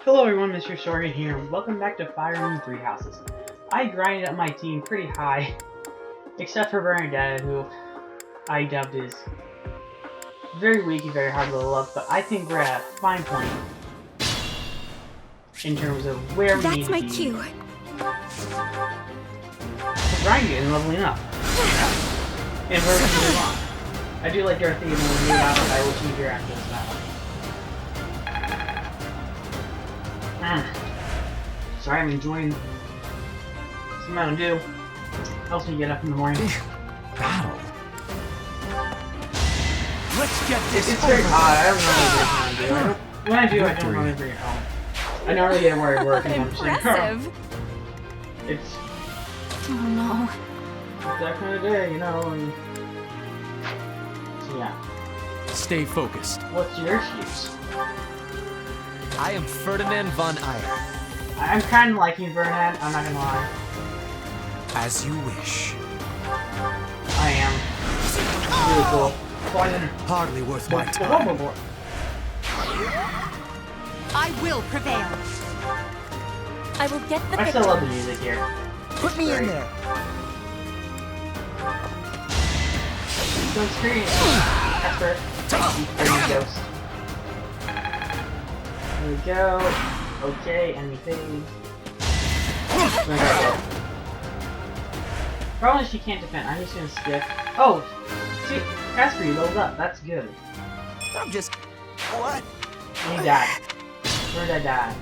Hello everyone, Mr. Sorgan here, and welcome back to Fire Emblem Three Houses. I grinded up my team pretty high, except for Bernadette, who I dubbed is very weak and very hard to level up, but I think we're at a fine point in terms of where we need to be. That's my cue. For grinding and leveling up. And where we can move on. I do like Dorothy, and when we move out, I will choose your after this battle. Sorry, I'm enjoying some Mountain Dew. Helps me get up in the morning. Battle. Let's get this. It's very odd. I don't know what When I do, I don't really bring it home. I don't really get where I work, and I'm just like, Impressive. It's Oh no. that kind of day, you know. And so yeah. Stay focused. What's your excuse? I am Ferdinand von Eyre. I'm kind of liking Bernad. I'm not gonna lie. As you wish. I am. Really cool. Poison. Hardly worth my time. I will prevail. I will get the I victory. still love the music here. Put me in there. Don't scream. Casper. Ghost. There we go. Okay, enemy phase. Probably she can't defend. I'm just gonna skip. Oh! See, Casper, you leveled up. That's good. I'm just. What? And he died. Where did I die?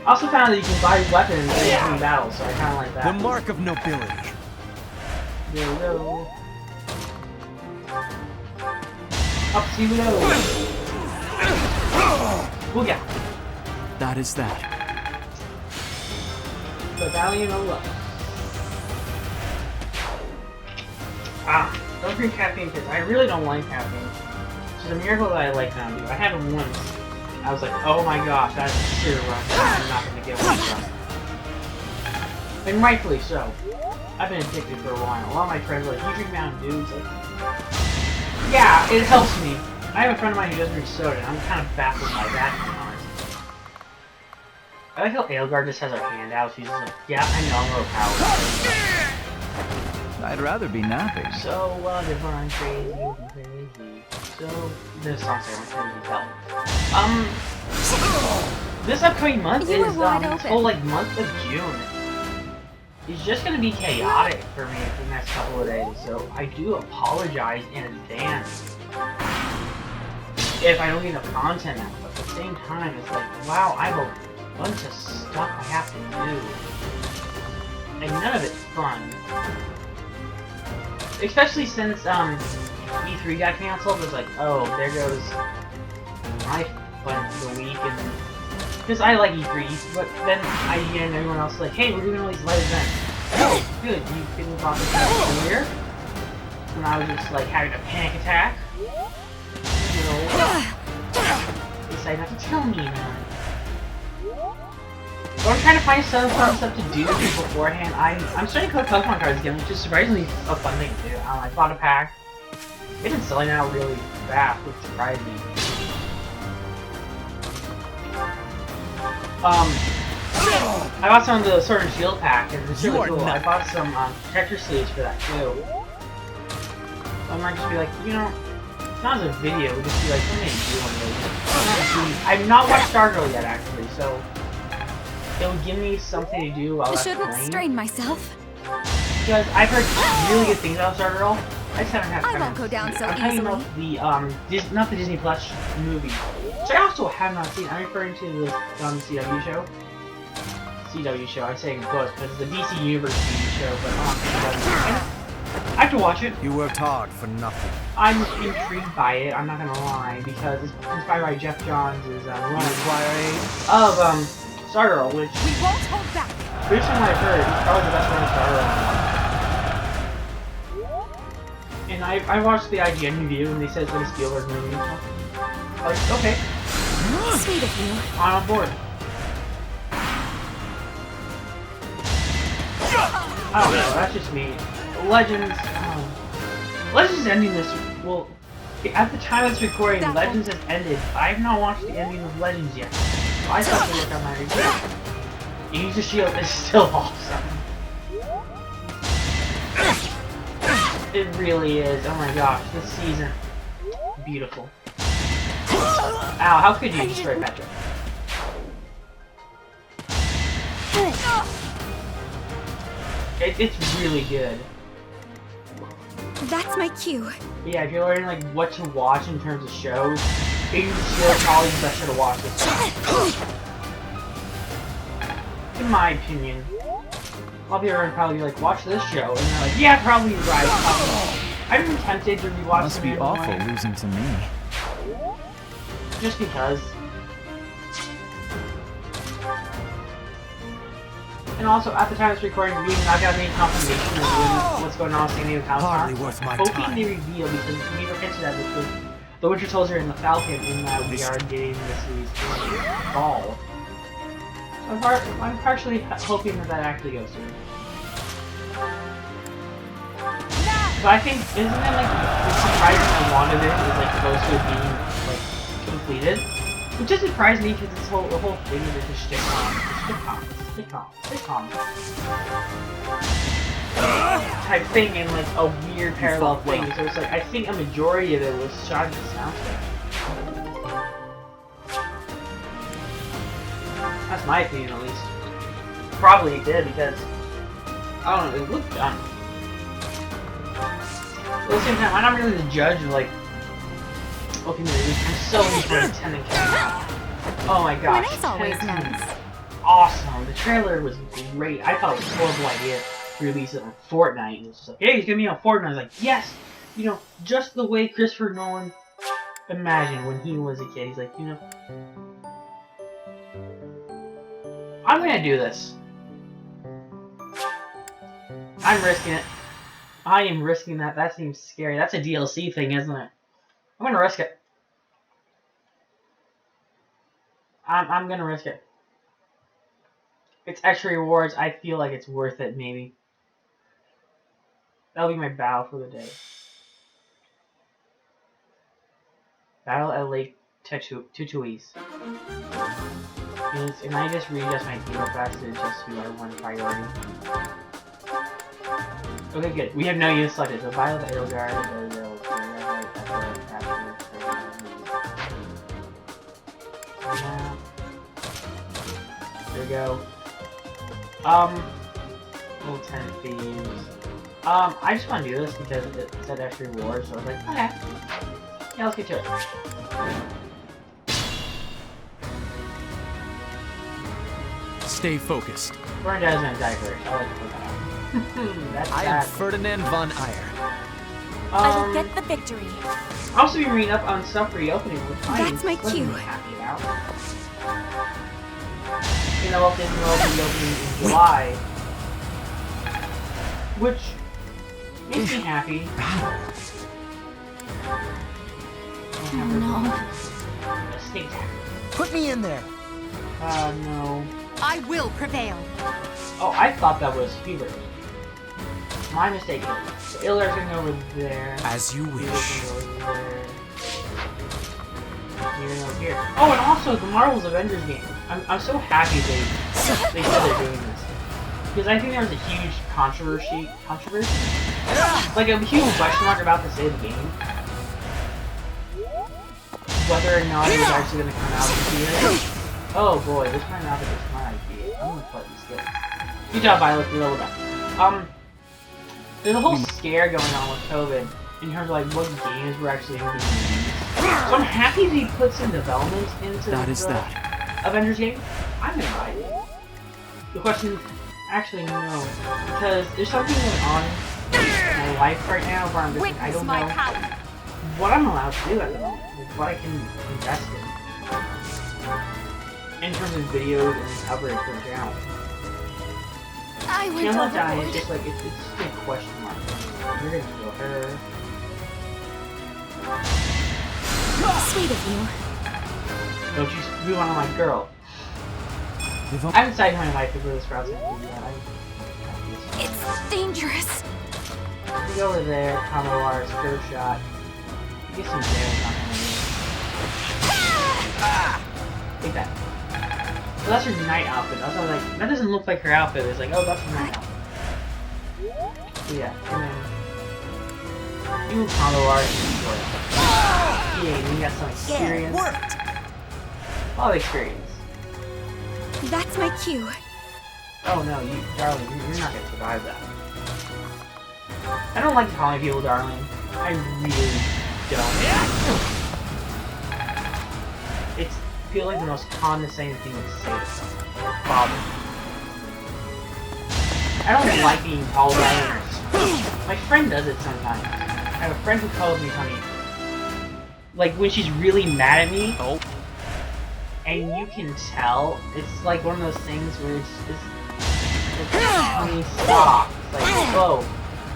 I also found that you can buy weapons in between battles, so I kinda like that. The mark of nobility. There we go. Up, see we go. Booyah! That is that. The Valiant of Love. Ah, don't drink caffeine because I really don't like caffeine. It's a miracle that I like Mountain Dew. I had it once. I was like, oh my gosh, that's a sheer rush. I'm not going to get one from. And rightfully so. I've been addicted for a while. A lot of my friends are like, you drink Mountain Dew? It's like, yeah, it helps me. I have a friend of mine who doesn't drink soda, and I'm kind of baffled by that, to be honest. I like how Aelgar just has her hand out. She's just like, yeah, I know, I'm overpowered. I'd rather be napping. So, divine, crazy, crazy. So, this song's crazy hell. This upcoming month You were is, wide this open. whole, like, month of June. It's just gonna be chaotic for me for the next couple of days, so I do apologize in advance if I don't get enough content out, but at the same time, it's like, wow, I have a bunch of stuff I have to do, and none of it's fun. Especially since, E3 got cancelled, it's like, oh, there goes my fun for the week, and because I like E3, but then I hear everyone else like, hey, we're doing all these live events. Oh, good, you couldn't talk about that earlier. And I was just like having a panic attack. You know, they decided not to tell me, man. So I'm trying to find some fun stuff to do beforehand. I'm starting to collect Pokemon cards again, which is surprisingly a fun thing to do. I bought a pack. It's been selling out really fast, which surprised me. I bought some of the Sword and Shield pack, and it's really cool. I bought some protector sleeves for that too. So I might just be like, you know, it's not as a video, we'll just be like, let me do one of those. I've not watched Stargirl yet, actually, so it would give me something to do while I that's shouldn't playing. strain myself. Because I've heard really good things about Stargirl. I just haven't had time. I won't go down so I'm talking easily. about the not the Disney Plus movie, which I also have not seen. I'm referring to the CW show. CW show. I'm saying both because it's the DC Universe TV show, but on CW. I have to watch it. You worked hard for nothing. I'm intrigued by it. I'm not gonna lie because it's inspired by Jeff Johns' run of Stargirl, which We won't hold back. based on what I've heard, it's probably the best run of Stargirl. And I watched the IGN review and they said it's like a Spielberg movie. Like, okay, Sweet of you. I'm on board. I don't know, that's just me. Legends is ending this, well, At the time of this recording, That Legends has ended. I have not watched the ending of Legends yet. So I thought to look at my review. Age of Shield is still awesome. It really is. Oh my gosh, this season. Beautiful. Ow, how could you destroy Patrick? It's really good. That's my cue. But yeah, if you're learning like what to watch in terms of shows, Age of Shield is probably the best show to watch this time. In my opinion. A lot of people are probably like, watch this show, and they're like, yeah, probably right. I've been tempted to rewatch Must be awful losing to me. Just because. And also, at the time of this recording, we have not got any confirmation of what's going on with San Diego Hardly worth my hoping time. they reveal, because we were hinted at this with the Winter Soldier and the Falcon, in that we are getting the series in fall. So I'm partially hoping that actually goes through. But I think, isn't it like the surprising one of it is like close to being like completed? Which just surprised me because the whole thing is just sitcom type thing in like a weird parallel thing. So it's like I think a majority of it was shot in the soundtrack. That's my opinion, at least. Probably it did because I don't know. It looked done. At the same time, I'm not really the judge of like looking at it. I'm so into Tenet. Oh my gosh. When it's always Tenet nice. Awesome. The trailer was great. I thought it was a horrible idea to release it on Fortnite. And it's just like, hey, it's gonna be on Fortnite. I was like, yes! You know, just the way Christopher Nolan imagined when he was a kid. He's like, you know, I'm gonna do this. I'm risking it. I am risking that. That seems scary. That's a DLC thing, isn't it? I'm gonna risk it. I'm gonna risk it. It's extra rewards. I feel like it's worth it, maybe. That'll be my battle for the day. Battle at Lake Tutuis. And I just readjust my hero class to adjust who I want priority. Okay, good. We have no use selected. So Battle at Edelgard, there we go. Little 10 thieves. I just want to do this because it said extra rewards, so I was like, okay. Yeah, let's get to it. Stay focused. Burn down in diapers. I like to put that. That's I am Ferdinand von Ayer. I will get the victory. I'll also be reading up on stuff reopening, which That's my cue. I'm happy about. You know, Walt Disney World will be opening in July, which makes me happy. No. Mistake. Put me in there. No. I will prevail. Oh, I thought that was Hubert. My mistake. So Illar's gonna go over there. As you Hubert's wish. gonna go over there. You're gonna go here. Oh, and also the Marvel's Avengers game. I'm so happy they said they're doing this. Because I think there was a huge controversy? Like a huge question mark about the state of the game. Whether or not it was actually going to come out this year. Oh boy, this might not be a smart idea. I'm going to play this game. Good job, Violet, you're leveled up. There's a whole scare going on with COVID in terms of like what games were actually going to be released. So I'm happy that he put some development into the Avengers game. I'm invited. The question, actually no, because there's something going on in my life right now where I'm just like, I don't know what I'm allowed to do at the moment, like what I can invest in terms of videos and coverage for the channel. I went Camera Die is overboard. just like, it's just a question mark. You're gonna kill her. Sweet of you. Don't you screw on my girl. I haven't decided my life is where this route's gonna be yet. It's dangerous. We go over there, combo wire, skirt shot. Get some jails on him. Take that. So that's her night outfit. I was like, that doesn't look like her outfit. It's like, oh, that's her night outfit. So yeah, and then you combo art. Yeah, you got some experience. Yeah, worked. A lot of experience. That's my cue. Oh no, darling, you're not gonna survive that. I don't like calling people darling. I really don't. It feels like the most condescending thing to say to someone. Father. I don't like being called darling. My friend does it sometimes. I have a friend who calls me honey. Like when she's really mad at me. Oh. And you can tell, it's like one of those things where it's just, honey, stop. It's like, whoa,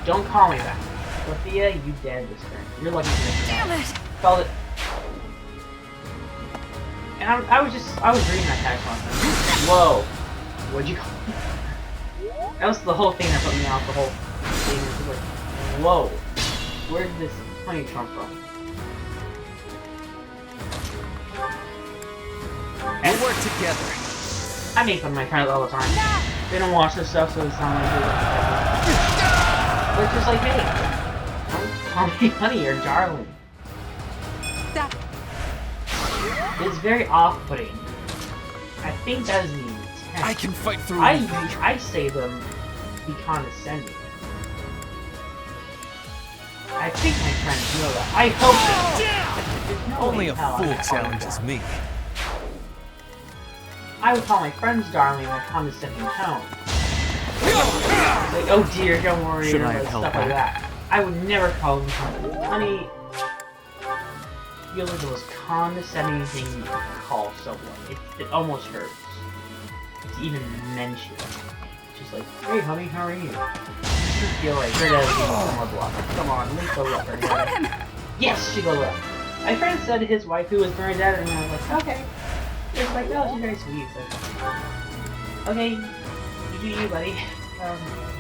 don't call me that. Sophia, you dead this turn. You're lucky to make it. Damn it! Called it. And I was reading that text once. Whoa, what'd you call me? That was the whole thing that put me off the whole thing. It was like, whoa, where did this honey come from? We'll work together. I make fun of my friends all the time. They don't watch this stuff, so it's not like they're just like, hey, don't call me honey or darling. That. It's very off-putting. I think that is the intent. I can fight through I say them to be condescending. I think my friends know that. I hope they do. No Only way a in hell I fool would call them challenges darling. me. I would call my friends darling in a condescending tone. Like, oh dear, don't worry, Should or I have like, held stuff like back? that. I would never call them honey. Honey feels like the most condescending thing you can call someone. It almost hurts. It's even mentioned. It's just like, hey honey, how are you? It doesn't feel right. You're gonna give me some more blood. Come on, let me go up right now. Yes, she goes up. My friend said to his wife, who was very dead, and I was like, okay. It's like, oh, she's very sweet. So, okay, you do you, buddy.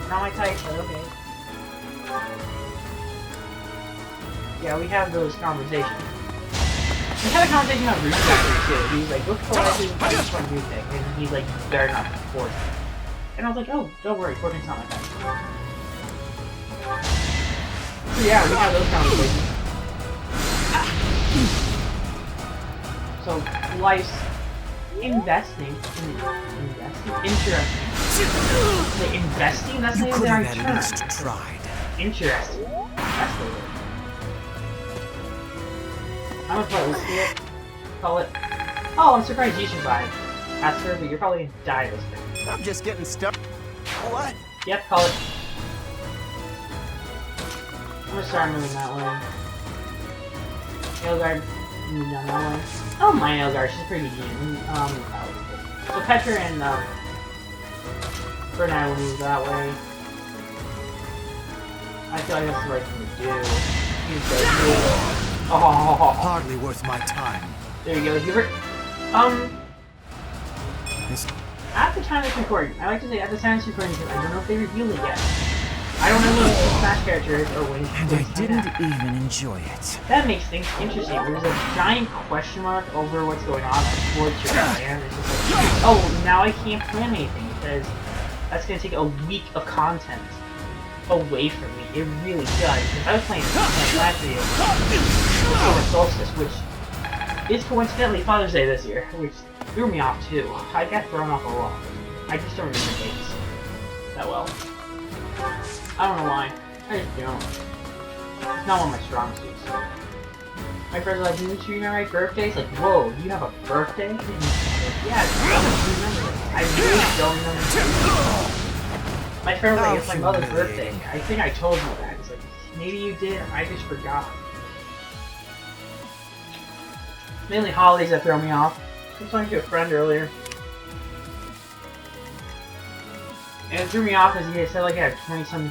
Not my type, but okay. Yeah, we have those conversations. We had a conversation about Root Factory too. He was like, look for what I do, I just want to do thing. And he's like, better not force it. And I was like, oh, don't worry, Fortnite's not like that. So yeah, we have those conversations. So, life's interesting. Like, investing? That's not even the right term. Tried. Interesting. That's the word. I'm gonna play this here. Call it. Oh, I'm surprised you survived. Aster, but you're probably gonna die this turn. I'm just getting stuck. What? Yep, call it. I'm gonna start moving that way. Nailguard, move down that way. Oh, my Nailguard, she's pretty decent. So Petra and Bernard will move that way. I feel like that's the right thing to do. Oh, Hardly worth my time. there you go, Hubert. At the time of this recording, I like to say at the time of this recording because I don't know if they revealed it yet. I don't know who the Smash character is or when And I didn't even enjoy it. That makes things interesting. There's a giant question mark over what's going on towards your plan. It's just like, oh, now I can't plan anything because that's going to take a week of content away from me. It really does. Because I was playing last video, Solar Solstice, which is coincidentally Father's Day this year, which threw me off too. I got thrown off a lot. I just don't remember dates that well. I don't know why. I just don't. It's not one of my strong suits. My friends are like, didn't you remember my birthday? It's like, whoa, you have a birthday? And I'm like, yeah, I don't remember it. I really don't remember it. My friend was like, it's my mother's birthday. I think I told you that. It's like, maybe you did, I just forgot. Mainly holidays that throw me off. I was talking to a friend earlier. And it threw me off because he said like he had $20-some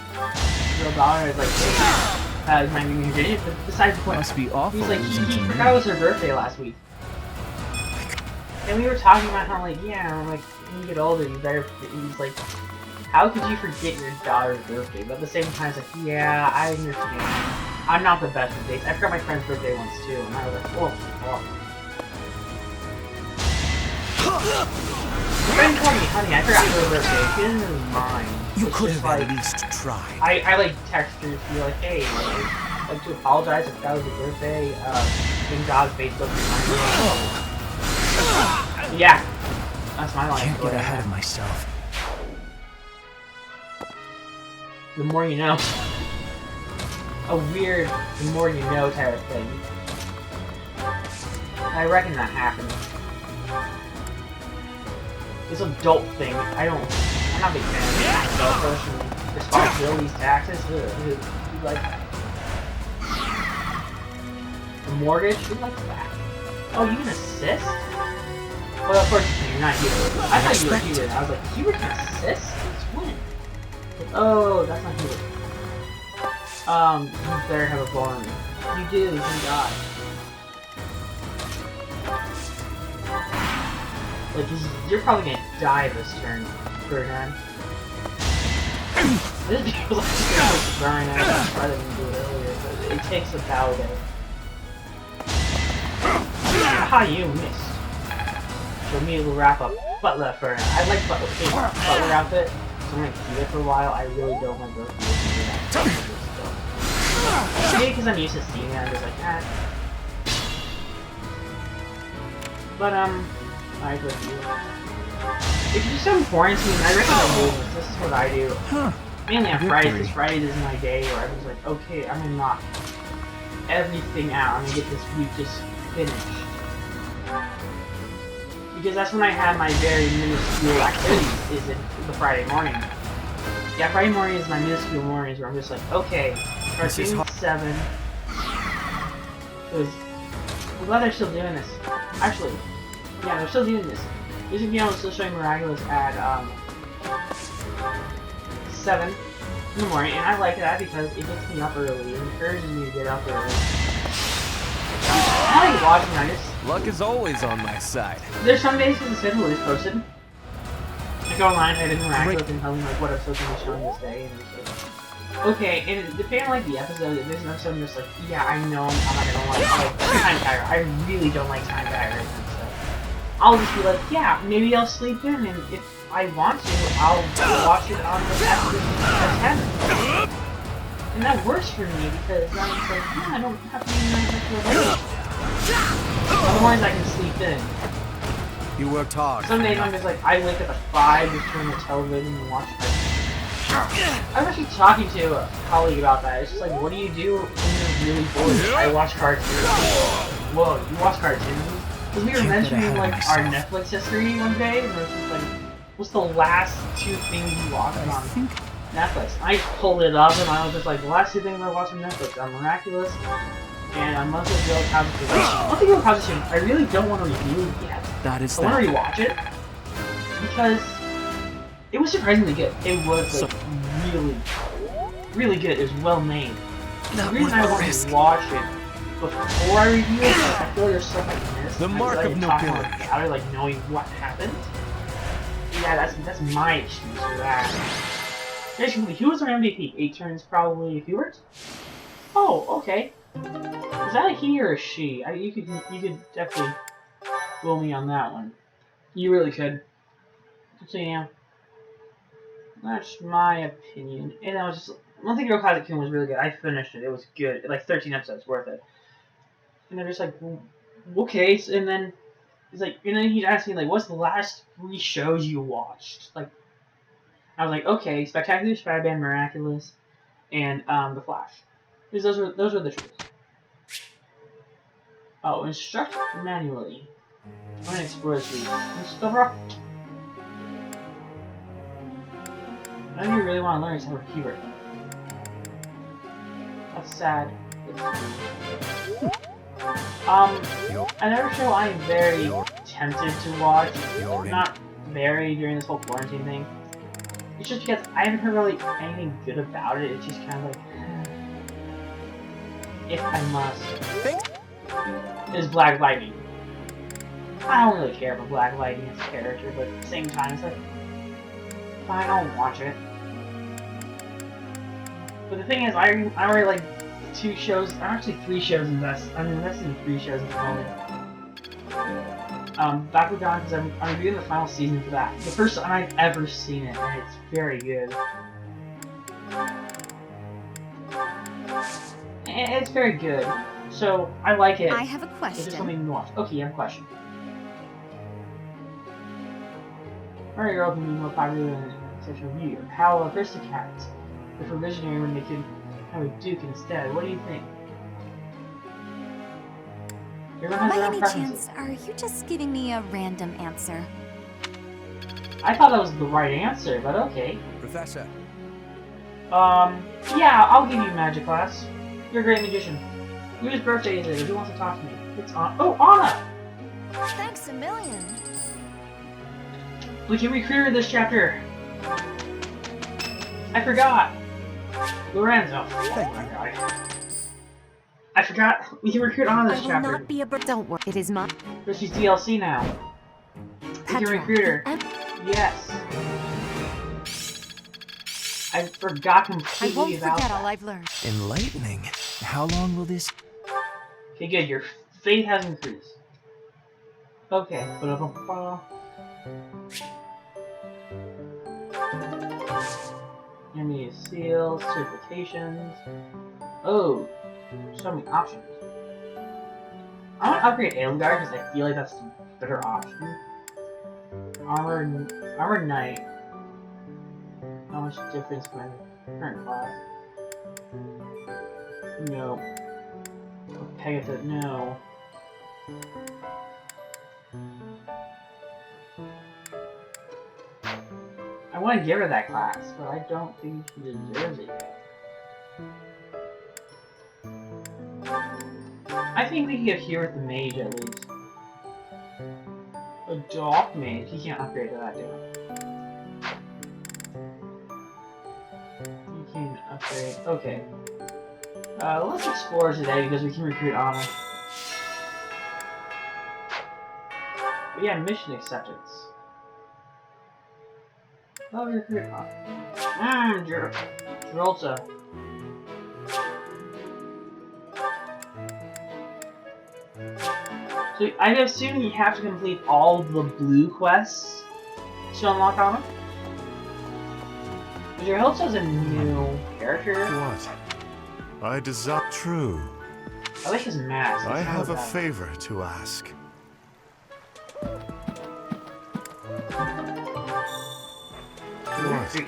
real dollars. I was like, hey, my new Virginia. But besides the point, Must be awful. he's like, losing he to me. forgot it was her birthday last week. And we were talking about how like, yeah, like when you get older, you better. He's like, how could you forget your daughter's birthday? But at the same time, it's like, yeah, I understand. I'm not the best with dates. I forgot my friend's birthday once too, and I was like, oh, fuck. My friend called me honey. I forgot her birthday. She didn't really mind. You It's could just have like, at least tried. I like text her to be like, hey, like to apologize if that was your birthday. In God's Facebook reminder. Yeah, that's my life. Can't get ahead of myself. The more you know. A weird, the more you know type of thing. I reckon that happens. This adult thing, I'm not a big fan of adult person. Responsibilities, taxes, who like that? The mortgage, who likes that? Oh, you can assist? Well, of course you're not Hubert. I thought you were Hubert. I was like, Hubert can assist? Since when? Like, oh, that's not Hubert. You better have a barn. You do, thank God. Like, you're probably gonna die this turn, Ferdinand. This feels like you're dying out rather than do it earlier, but it takes a battle day. Haha, you missed. So me will wrap up Butler Ferdinand. I like Butler outfit, so I'm gonna keep it for a while. I really don't want to go through that. Maybe because I'm used to seeing it, I'm just like, ah. But, alright, with you. If you're just on quarantine, I recommend doing this. This is what I do. Mainly on Fridays, because Fridays is my day where I'm just like, okay, I'm gonna knock everything out. I'm gonna get this week just finished. Because that's when I have my very minuscule activities, is in the Friday morning. Yeah, Friday morning is my minuscule mornings where I'm just like, okay, cartoon 7. Because I'm glad they're still doing this. Actually, yeah, they're still doing this. Music Video is still showing Miraculous at 7 in the morning, and I like that because it gets me up early. It encourages me to get up early. I like watching. I just Luck is always on my side. there's some days that the schedule is posted. I go online, type in Miraculous, and tell them like what episode's gonna be showing this day, and it's like, okay. And depending on like the episode, if there's an episode I'm just like, yeah, I know I'm not gonna like Time Tiger. I really don't like Time Tiger and stuff. I'll just be like, yeah, maybe I'll sleep in, and if I want to, I'll watch it on the episode at 10. And that works for me because I'm just like, yeah, I don't have to be nice until late. Otherwise, I can sleep in. You worked hard. Some days I'm just like, I wake up at 5, just turn the television and watch it. I was actually talking to a colleague about that. It's just like, what do you do when you're really bored? I watch cartoons. Whoa, you watch cartoons? Because we were mentioning like our Netflix history one day, and it was just like, what's the last 2 things you watched on Netflix? I pulled it up and I was just like, the last 2 things I watched on Netflix are Miraculous and a Monthly Girl Positive. Monthly Girl Positive, I really don't want to review it yet. That is I want to rewatch it because it was surprisingly good. It was like really good. It was well made. The reason I want to watch it before I review it, I feel like there's stuff I missed. The mark of nobility. About it, like knowing what happened. Yeah, that's my excuse for that. Basically, who was our MVP? 8 turns, probably Hubert. Oh, okay. Is that a he or a she? You could definitely fool me on that one. You really could. So yeah, that's my opinion. And I was just one thing. Girl Kaze-kun was really good. I finished it. It was good. Like 13 episodes worth it. And they're just like, well, okay. And then he's like, and then he's asking like, what's the last 3 shows you watched? Like, I was like, okay, Spectacular Spider-Man, Miraculous, and The Flash. Because those were the truth. Oh, instruct manually. I'm gonna explore this week. Discover. None of you really want to learn except for Hubert. That's sad. Another show I am very tempted to watch. Not very during this whole quarantine thing. It's just because I haven't heard really anything good about it. It's just kind of like, if I must, is Black Lightning. I don't really care for Black Lightning as a character, but at the same time, it's like, fine, I'll watch it. But the thing is, I already like 2 shows, actually 3 shows I'm invested in 3 shows at the moment. Bakugan, because I'm reviewing the final season for that. The first time I've ever seen it, and it's very good. It's very good. So, I like it. I have a It's just question. something more. Okay, you have a question. Mario Girl can be more popular in such a review. How Aristocats, if a visionary when they could have a Duke instead. What do you think? Everyone has By their own any preferences. chance, are you just giving me a random answer? I thought that was the right answer, but okay. Professor, Yeah, I'll give you magic class. You're a great magician. Whose birthday is it? Who wants to talk to me? It's Anna. Oh, Anna! Thanks a million. We can recruit her this chapter. I forgot. Lorenzo. Oh my god. I forgot. We can recruit Anna I this will chapter. not be a don't worry. It is my But she's DLC now. We can Petra. recruit her. Yes. I forgot I completely won't about forget that. all I've learned. enlightening. How long will this... Okay, good. Your faith has increased. Okay. Ba-da-ba-ba. Enemy seals, certifications. Oh, so many options. I want to upgrade Aelgar because I feel like that's the better option. Armor Knight. How much difference from my current class? No. Pegasus, no. I want to give her that class, but I don't think she deserves it yet. I think we can get here with the mage at least. A dark mage, he can't upgrade to that yet. You can upgrade, okay. Let's explore today because we can recruit Anna. But yeah, mission acceptance. Oh, recruit Anna. Gibraltar. So I assume you have to complete all the blue quests to unlock Anna? Because your host has a new character. What? I desire true. I like his mask. I It's have a not bad. favor to ask. What?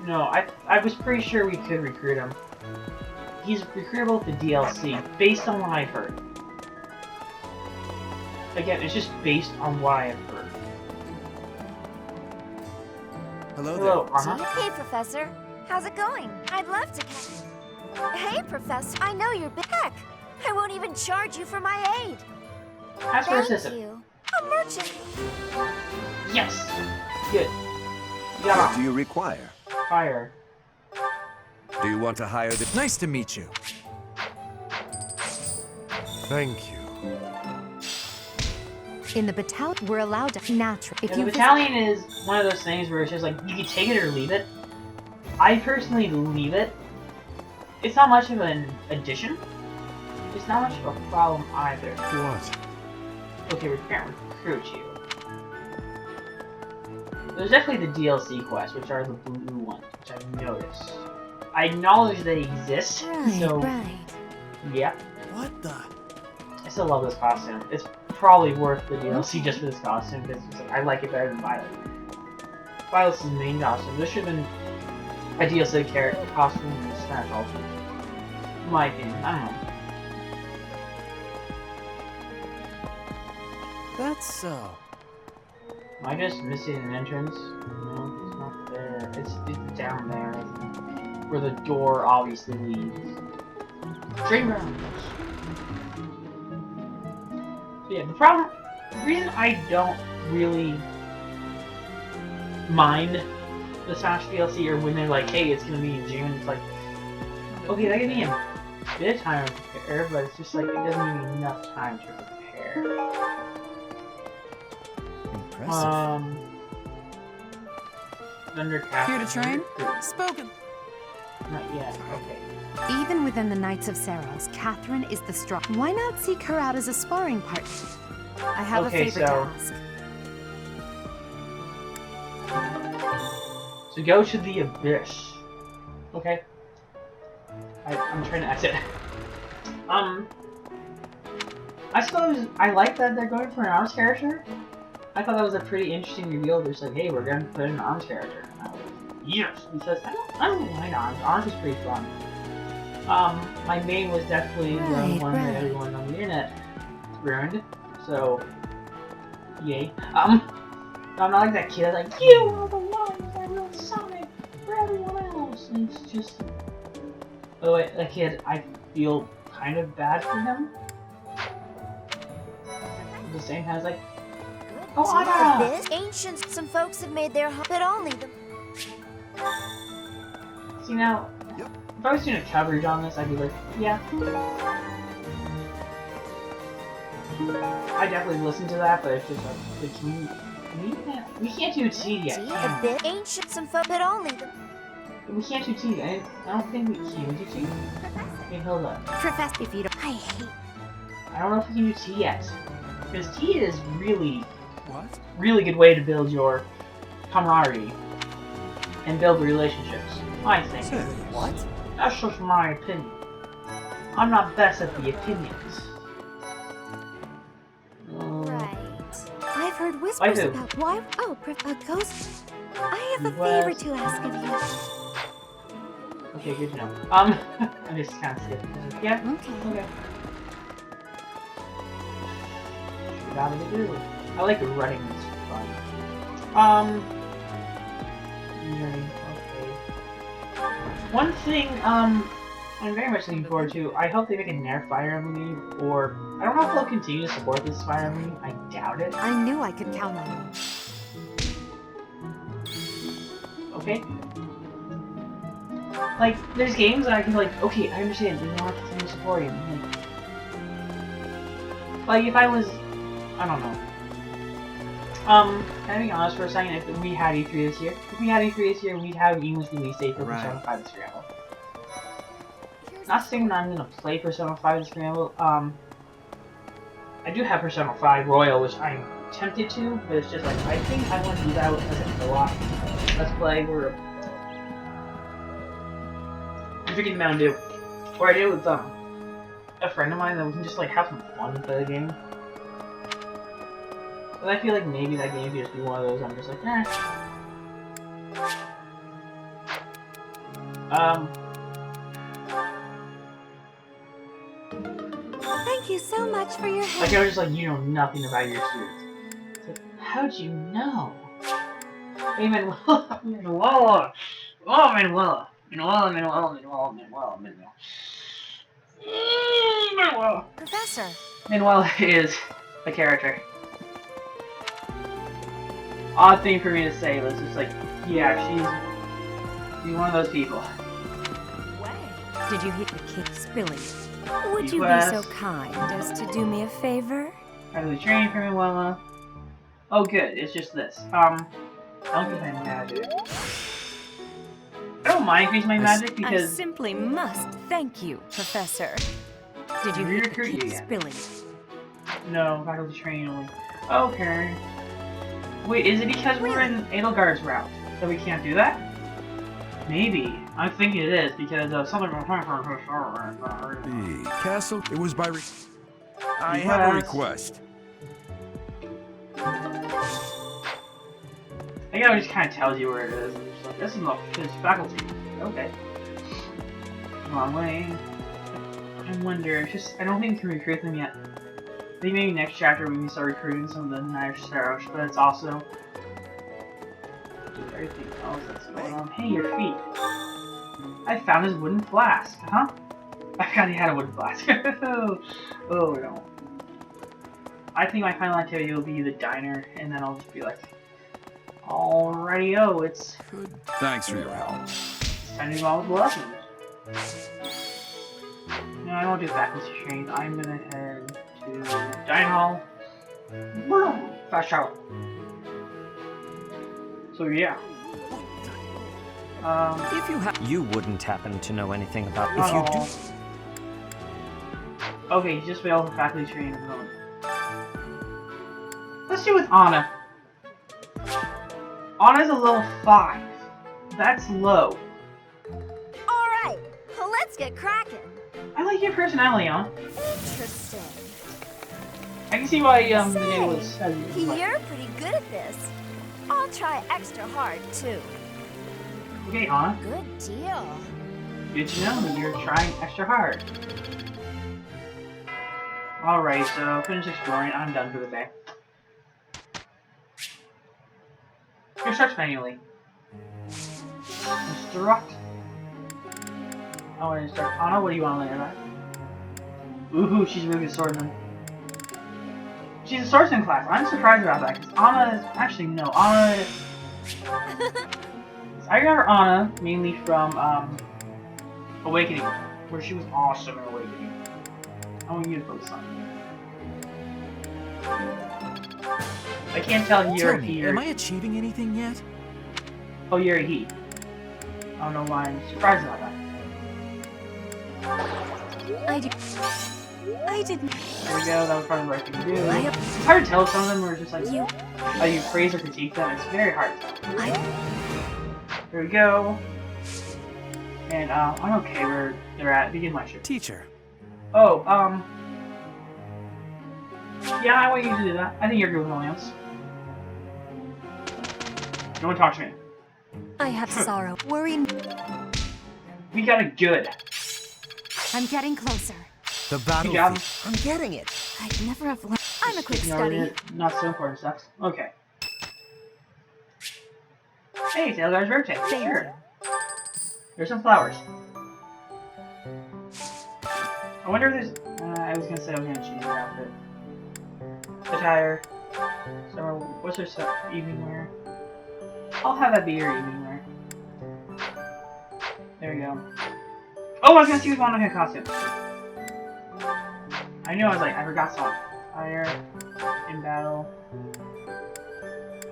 No, I was pretty sure we could recruit him. He's recruitable with the DLC, based on what I've heard. Again, it's just based on what I have heard. Hello there. Hello, Anna. Hey, Professor. How's it going? I'd love to. Hey, Professor. I know you're back. I won't even charge you for my aid. Ask for Thank assistant. you. A merchant. Yes! Good. You got What do on. you require? Fire. Do you want to hire the... Nice to meet you. Thank you. In the battalion, we're allowed to natural. If Yeah, you the visit- battalion is one of those things where it's just like, you can take it or leave it. I personally leave it. It's not much of an addition. It's not much of a problem either. What? Okay, we can't recruit you. There's definitely the DLC quests, which are the blue ones, which I've noticed. I acknowledge they exist, Right, so right. yeah. What the... I still love this costume. It's probably worth the DLC just for this costume, because like, I like it better than Violet. Violet's the main costume. This should have been a DLC character costume in Smash Ultimate. In my opinion, I don't know. That's so... Am I just missing an entrance? No, it's not there. It's down there, isn't it? Where the door obviously leads. Train rounds! So yeah, the reason I don't really mind the Smash DLC or when they're like, hey, it's gonna be in June, it's like, okay, that gives me a bit of time to prepare, but it's just like, it doesn't give me enough time to prepare. Impressive. Thundercat. Here to train? Spoken. Not yet. Okay. Even within the Knights of Saros, Catherine is the strong. Why not seek her out as a sparring partner? I have Okay, a favor to ask. So go to the abyss. Okay. I'm trying to exit. I suppose I like that they're going for an arms character. I thought that was a pretty interesting reveal. They're just like, hey, we're going to put in an arms character. And I was like, yes, because I don't mind arms. Arms is pretty fun. My main was definitely the one that everyone on the internet ruined. So, yay. I'm not like that kid like, you are the one that ruined Sonic for everyone else. And it's just... By the way, that kid, I feel kind of bad for him. At the same time, it's like, Good. oh, Anna! This ancients, some folks have made their home, but only them. See now, if I was doing a coverage on this, I'd be like, yeah. I definitely listen to that, but it's just like, we can't do T yet. See, a bit ancient, some folks, but only them. We can't do T. I don't think we can. We do T. Okay, hold up. Professor, if you don't. I hate. I don't know if we can do T yet. Because T is really What? good way to build your camaraderie and build relationships. I think. Say, what? That's just my opinion. I'm not best at the opinions. Right. I've heard whispers do. about why. Oh, a ghost. I have a What? favor to ask of you. Okay, good to know. I'm just kind of skipping. Yeah. Okay. Okay. Gotta do. I like running. It's fun. Running. Okay. One thing, I'm very much looking forward to. I hope they make a Nerf Fire Emblem, or I don't know if they'll continue to support this Fire Emblem. I doubt it. I knew I could count on you. Okay. Like, there's games that I can like, okay, I understand. We want to continue supporting. Like, if I was, I don't know. Can I be honest for a second? If we had E3 this year, we'd have Emus release date for Persona 5 the Scramble. Not saying that I'm gonna play Persona 5 the Scramble. I do have Persona 5 Royal, which I'm tempted to, but it's just like, I think I want to do that as a co-op. Let's play where I'm freaking Mountain Dew. Or I did it with a friend of mine that we can just like have some fun and play the game. But I feel like maybe that game could just be one of those I'm just like, eh. Thank you so much for your help. Like I was just like, you know nothing about your students. It's like, how'd you know? Hey Manuela, Manuela, oh Manuela, Manuela. Professor. Manuela is a character. Odd thing for me to say, but it's just like, yeah, she's one of those people. Did you hit the kick spilling? Would you be Request. so kind as to do me a favor? I was training for Manuela. Oh good, it's just this. I don't use my magic. I don't mind increasing my magic I because simply must thank you, Professor. Did you hit the Recruit you kick again. spilling? no, faculty training only. Okay. Wait, is it because we're in Edelgard's route that we can't do that? Maybe. I'm thinking it is because of something. The castle. It was by. I have a request. I think it just kind of tells you where it is. And just like, this is not his faculty. Okay. Wrong way. I wonder. Just I don't think we can recruit them yet. I think maybe next chapter we can start recruiting some of the Knights of Saros, but it's also everything else that's going on. Hey, your feet. I found his wooden flask, huh? I forgot he had a wooden flask. Oh no. I think my final activity will be the diner, and then I'll just be like, alrighty, it's Good. Thanks for your help. time to do all the lessons. No, I won't do faculty training. I'm gonna head to the dining hall. Boom! Fast travel. So yeah. If you you wouldn't happen to know anything about. not If you all. do. Okay, you just failed the faculty training mode. Let's do with Anna. Anna's a level 5. That's low. Alright, let's get cracking. I like your personality, Anna. Interesting. I can see why the game was. You're pretty good at this. I'll try extra hard, too. Okay, Anna. Good deal. Good to know that you're trying extra hard. Alright, so finish exploring. I'm done for the day. Construct manually. Instruct. I want to instruct Anna. What do you want to learn about? Ooh, she's a really good swordsman. She's a swordsman class. I'm surprised about that because Anna is actually no. Anna. I remember Anna mainly from Awakening, where she was awesome in Awakening. I want you to focus on it. I can't tell you're Tell me, here. am I achieving anything yet? Oh, you're a he. I don't know why I'm surprised about that. I didn't. There we go, that was probably the right thing to do. I- It's hard to tell some of them were just like, You. you praise or critique them. It's very hard to tell. There we go. And, I'm okay where they're at. Begin my shift. Teacher, Oh, yeah, I want you to do that. I think you're good with Williams. No one talk to me. I have sorrow. Worry. We got it good. I'm getting closer. the Good job. battlefield. I'm getting it. I'd never have learned. I'm a quick Ignoring study. it, not so important stuff. Okay. Hey, it's Elgar's birthday. Thank Sure. There's some flowers. I wonder if there's. I was gonna say I was gonna change your outfit. Attire. Summer. What's her evening wear? I'll have that be your evening wear. There we go. Oh, I was gonna see who's one of her costume. I knew I was like, I forgot something. Fire. In battle.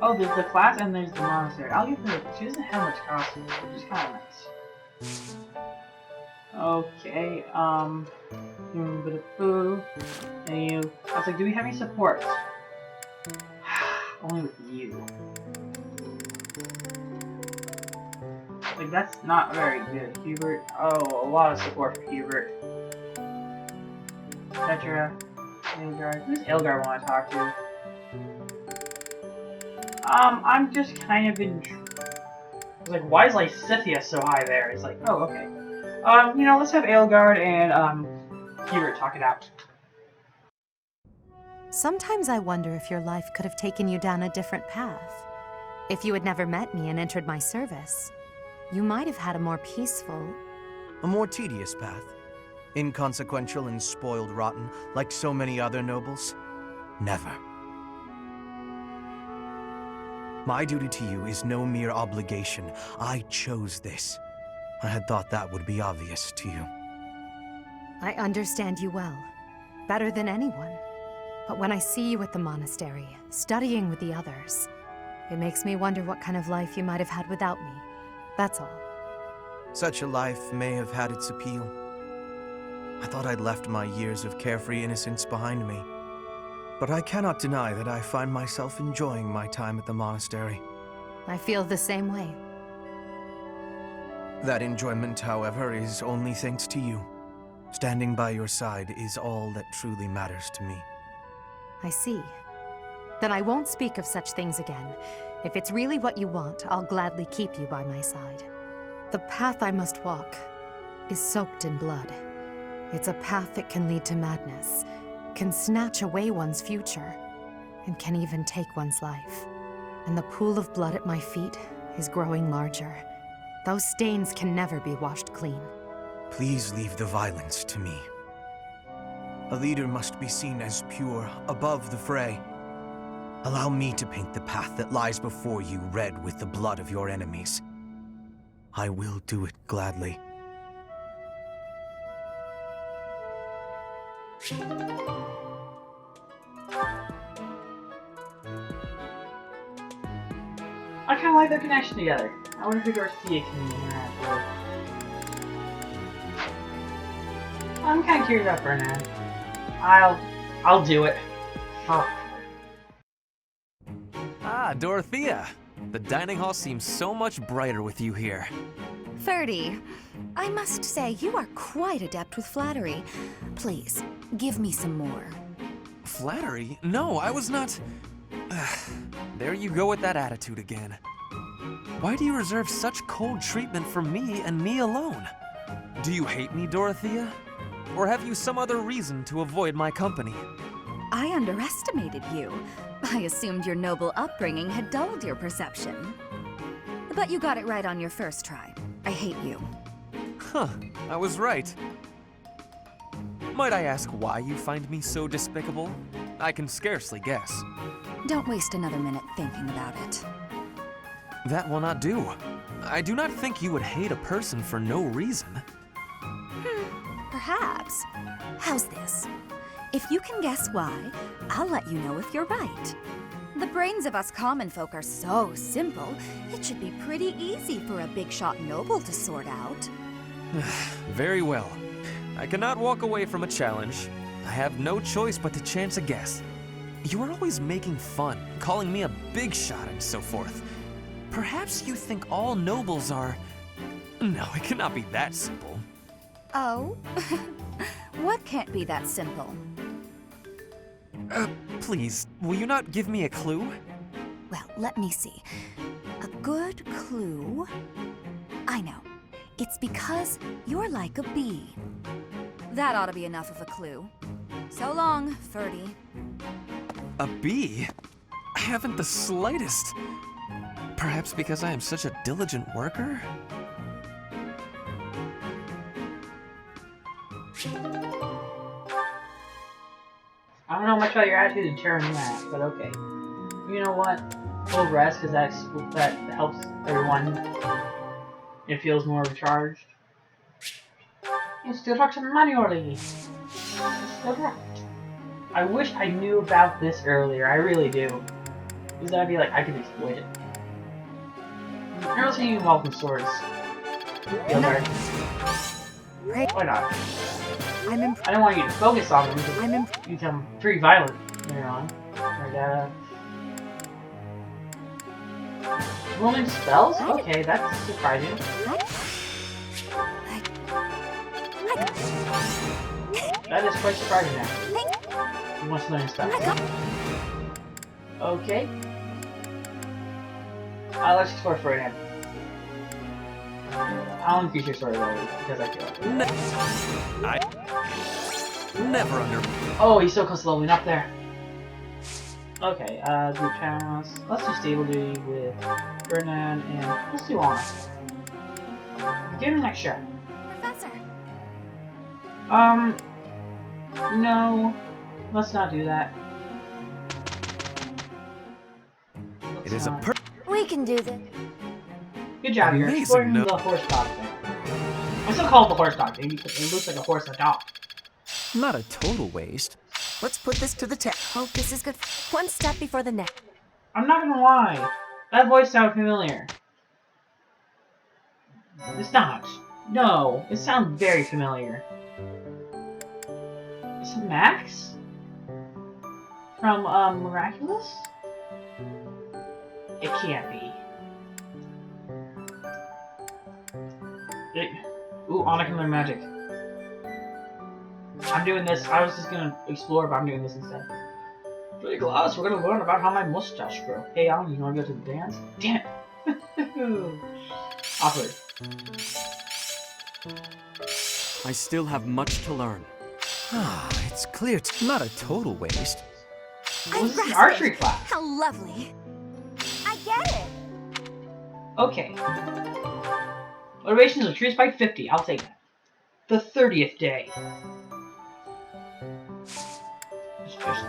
Oh, there's the class and there's the monastery. I'll give her. She doesn't have much costume, which is kind of nice. Okay, and you. I was like, do we have any support? Only with you. Like, that's not very good. Hubert. Oh, a lot of support for Hubert. Petra. Elgar. Who's Elgar want to talk to? I'm just kind of in. Like, why is Lysithia so high there? It's like, oh, okay. You know, let's have Aelgard and Hubert talk it out. Sometimes I wonder if your life could have taken you down a different path. If you had never met me and entered my service, you might have had a more peaceful. A more tedious path. Inconsequential and spoiled rotten, like so many other nobles. Never. My duty to you is no mere obligation. I chose this. I had thought that would be obvious to you. I understand you well, better than anyone. But when I see you at the monastery, studying with the others, it makes me wonder what kind of life you might have had without me. That's all. Such a life may have had its appeal. I thought I'd left my years of carefree innocence behind me. But I cannot deny that I find myself enjoying my time at the monastery. I feel the same way. That enjoyment, however, is only thanks to you. Standing by your side is all that truly matters to me. I see. Then I won't speak of such things again. If it's really what you want, I'll gladly keep you by my side. The path I must walk is soaked in blood. It's a path that can lead to madness, can snatch away one's future, and can even take one's life. And the pool of blood at my feet is growing larger. Those stains can never be washed clean. Please leave the violence to me. A leader must be seen as pure, above the fray. Allow me to paint the path that lies before you red with the blood of your enemies. I will do it gladly. kind of like their connection together. I wonder if Dorothea can interact with. I'm kind of curious about Ferdinand. I'll do it. Fuck. Ah, Dorothea. The dining hall seems so much brighter with you here. Ferdy, I must say you are quite adept with flattery. Please, give me some more. Flattery? No, I was not... There you go with that attitude again. Why do you reserve such cold treatment for me and me alone? Do you hate me, Dorothea? Or have you some other reason to avoid my company? I underestimated you. I assumed your noble upbringing had dulled your perception. But you got it right on your first try. I hate you. Huh, I was right. Might I ask why you find me so despicable? I can scarcely guess. Don't waste another minute thinking about it. That will not do. I do not think you would hate a person for no reason. Perhaps. How's this? If you can guess why, I'll let you know if you're right. The brains of us common folk are so simple, it should be pretty easy for a big shot noble to sort out. Very well. I cannot walk away from a challenge. I have no choice but to chance a guess. You are always making fun, calling me a big shot and so forth. Perhaps you think all nobles are... No, it cannot be that simple. Oh? What can't be that simple? Please, will you not give me a clue? Well, let me see. A good clue? I know. It's because you're like a bee. That ought to be enough of a clue. So long, Ferdy. A bee? I haven't the slightest. Perhaps because I am such a diligent worker? I don't know much about your attitude in tearing that, but okay. You know what? We'll rest because that helps everyone. It feels more recharged. You still talk to manually. Still correct. I wish I knew about this earlier. I really do. Because then I'd be like, I could exploit it. I don't see you involved in swords. Feel better. Why not? I don't want you to focus on them because you become pretty violent later on. Like, rolling spells? Okay, that's surprising. That is quite surprising actually. You want to learn spells. Okay. Let's explore Ferdinand. I'll increase your sword ability because I feel like Never under... Oh, he's so close to leveling up there. Okay, group tasks. Let's do stable duty with Ferdinand and let's do honor. Give him next shot. Professor. No. Let's not do that. It is a We can do this. Good job, you're Amazing, exploring no? the horse dog thing. I still call it the horse dog thing because it looks like a horse and a dog. Not a total waste. Let's put this to the test. Hope this is good. One step before the next. I'm not gonna lie. That voice sounds familiar. It's not. No, it sounds very familiar. Is it Max? From, Miraculous? It can't be. Ooh, Anna can learn magic. I'm doing this. I was just gonna explore, but I'm doing this instead. Pretty class, we're gonna learn about how my mustache grew. Hey, Alan, you wanna go to the dance? Damn it! Awkward. I still have much to learn. It's clear not a total waste. Well, this is an archery class. How lovely. I get it. Okay. Motivation is increased by 50. I'll take that. The 30th day.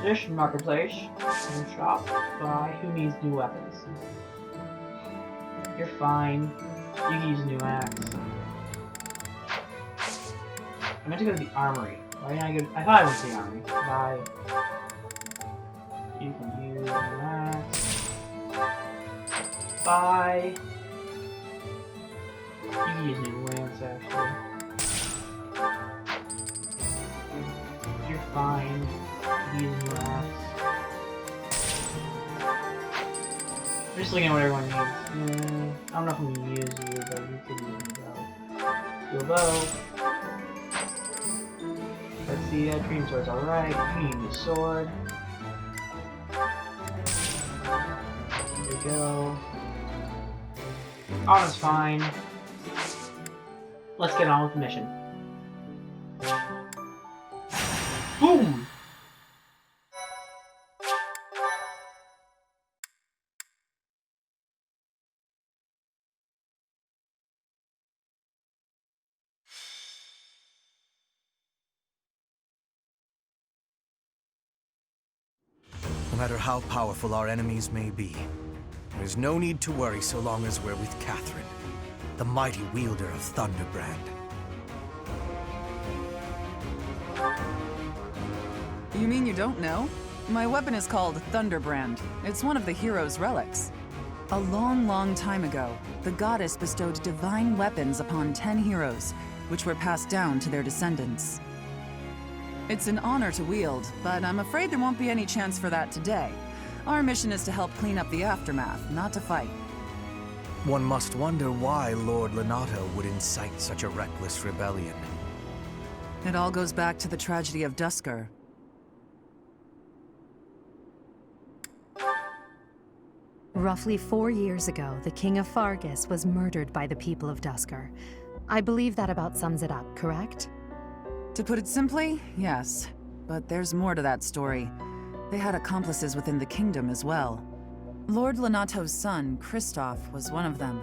Dish marketplace. New shop. Buy. Who needs new weapons? You're fine. You can use a new axe. I meant to go to the armory. Why didn't I go? I thought I went to the armory. Buy. You can use a new axe. Bye. You can use new lands, actually. You're fine. Use new lands. I'm just looking at what everyone needs. I don't know if I'm gonna use you, but you could use a bow. Do a bow. Let's see, Dream Sword's alright. You need a new sword. There we go. Armor's fine. Let's get on with the mission. Boom! No matter how powerful our enemies may be, there's no need to worry so long as we're with Catherine, the mighty wielder of Thunderbrand. You mean you don't know? My weapon is called Thunderbrand. It's one of the hero's relics. A long, long time ago, the goddess bestowed divine weapons upon 10 heroes, which were passed down to their descendants. It's an honor to wield, but I'm afraid there won't be any chance for that today. Our mission is to help clean up the aftermath, not to fight. One must wonder why Lord Lenato would incite such a reckless rebellion. It all goes back to the tragedy of Duscur. Roughly 4 years ago, the King of Fargus was murdered by the people of Duscur. I believe that about sums it up, correct? To put it simply, yes. But there's more to that story. They had accomplices within the kingdom as well. Lord Lenato's son, Kristoff, was one of them,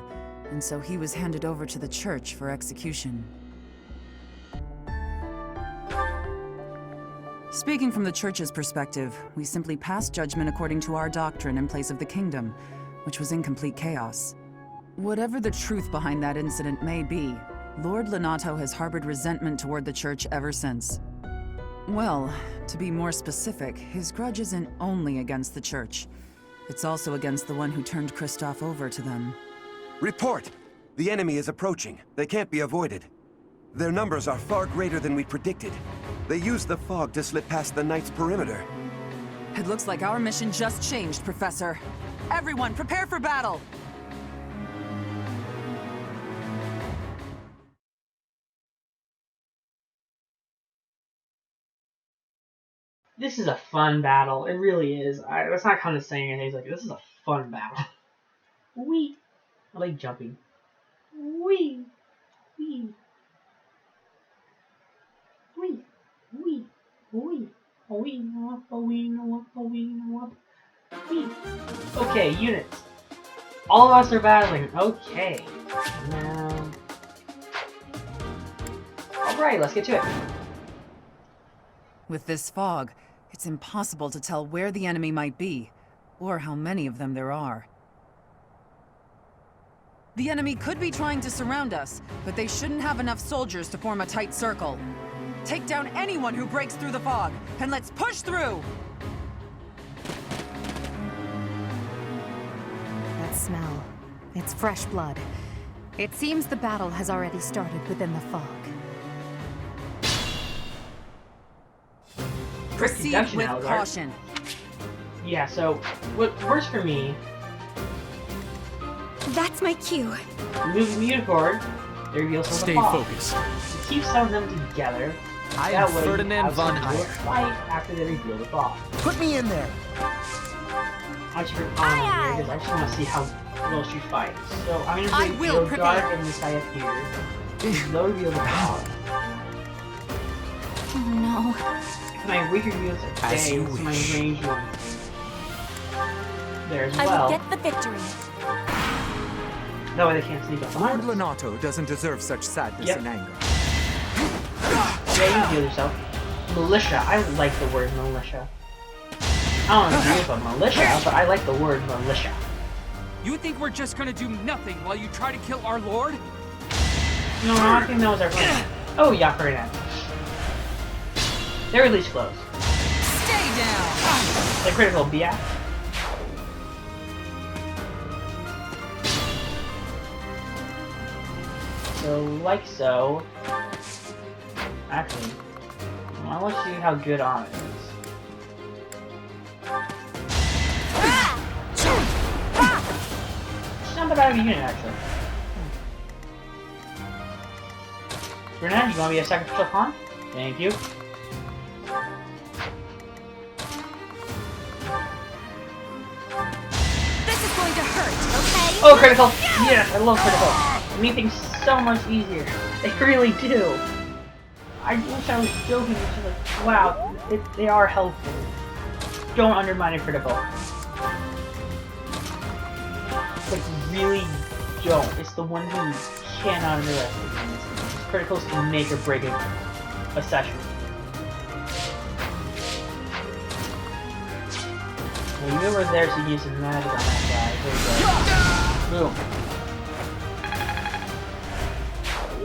and so he was handed over to the church for execution. Speaking from the church's perspective, we simply passed judgment according to our doctrine in place of the kingdom, which was in complete chaos. Whatever the truth behind that incident may be, Lord Lenato has harbored resentment toward the church ever since. Well, to be more specific, his grudge isn't only against the church. It's also against the one who turned Kristoff over to them. Report! The enemy is approaching. They can't be avoided. Their numbers are far greater than we predicted. They used the fog to slip past the Knight's perimeter. It looks like our mission just changed, Professor. Everyone, prepare for battle! This is a fun battle. It really is. That's not kind of saying anything. It's like, this is a fun battle. Wee! I like jumping. Wee! Wee! Wee! Wee! Wee! Wee! Okay, units. All of us are battling. Okay. Now... Alright, let's get to it. With this fog, it's impossible to tell where the enemy might be, or how many of them there are. The enemy could be trying to surround us, but they shouldn't have enough soldiers to form a tight circle. Take down anyone who breaks through the fog, and let's push through! That smell. It's fresh blood. It seems the battle has already started within the fog. Proceed with caution. Yeah, so what works for me... That's my cue. Move the mute forward. They reveal some of the fog. Stay focused. To keep some of them together. I that am way Ferdinand von Eyre. Eyre. Fight after they reveal the fog. Put me in there! I just heard on here because I just want to see how well she fights. So I'm gonna I bring will Field Guard and this guy up here. They'll reveal the fog. Oh no. My weaker units at As bay, you so my wish. ranged ones. There as I well. will get the victory. That way they can't sneak up Lord behind us. Lenato doesn't deserve such sadness Yep. and anger. Yeah, you heal yourself. Militia. I like the word militia. I don't agree with militia, but I like the word militia. You think we're just gonna do nothing while you try to kill our lord? No, I think that was our plan. Oh, yeah, Ferdinand. They're at least close. Stay down! The critical BF. So, like so. Actually, I want to see how good on it is. It's not that bad of a unit, actually. Renette, you want to be a sacrificial pawn? Thank you. This is going to hurt, okay? Oh, critical! Yes, I love critical. They make things so much easier. They really do. I wish I was joking. It's just like, wow, they are helpful. Don't undermine a critical. Like, really don't. It's the one thing you cannot underestimate. Criticals can make or break a session. Well, you were there, so you use some magic on that guy. There you go. Boom.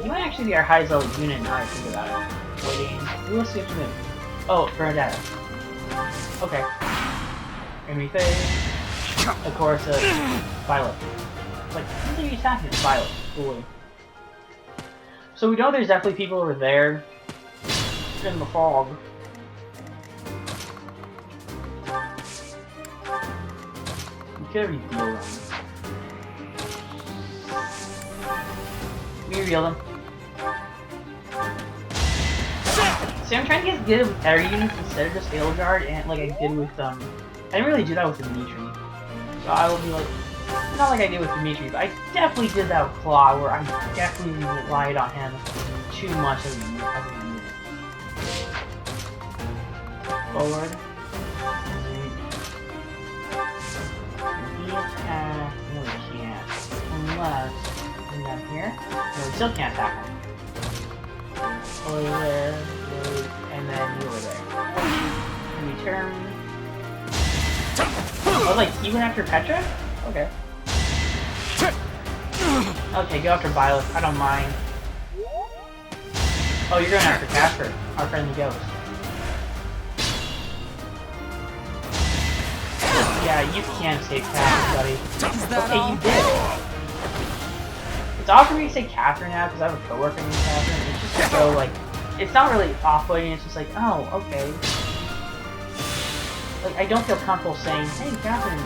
You might actually be our highest level unit now I think about it. Waiting. Who else do you have to move? Oh, Bernadette. Okay. Enemy phase. Of course, Violet. Like, who are you attacking? Violet. Cool. So we know there's definitely people over there in the fog. We could reveal them. We reveal them. See, I'm trying to get good with air units instead of just Edelgard, and like I did with I didn't really do that with Dimitri. So I will be like, not like I did with Dimitri, but I definitely did that with Claw, where I definitely relied on him too much as a unit. Forward. He attack. No, we can't. Unless come down here. No, we still can't attack him. Over there, and then you over there. And we turn. Oh, like even after Petra? Okay. Okay, go after Violet. I don't mind. Oh, you're going after Casper, our friendly ghost. Yeah, you can't save Casper, buddy. Okay, you did. It's odd for me to say Catherine now because I have a coworker named Catherine. It's just so like, it's not really off-putting. It's just like, oh, okay. Like, I don't feel comfortable saying, hey, Catherine,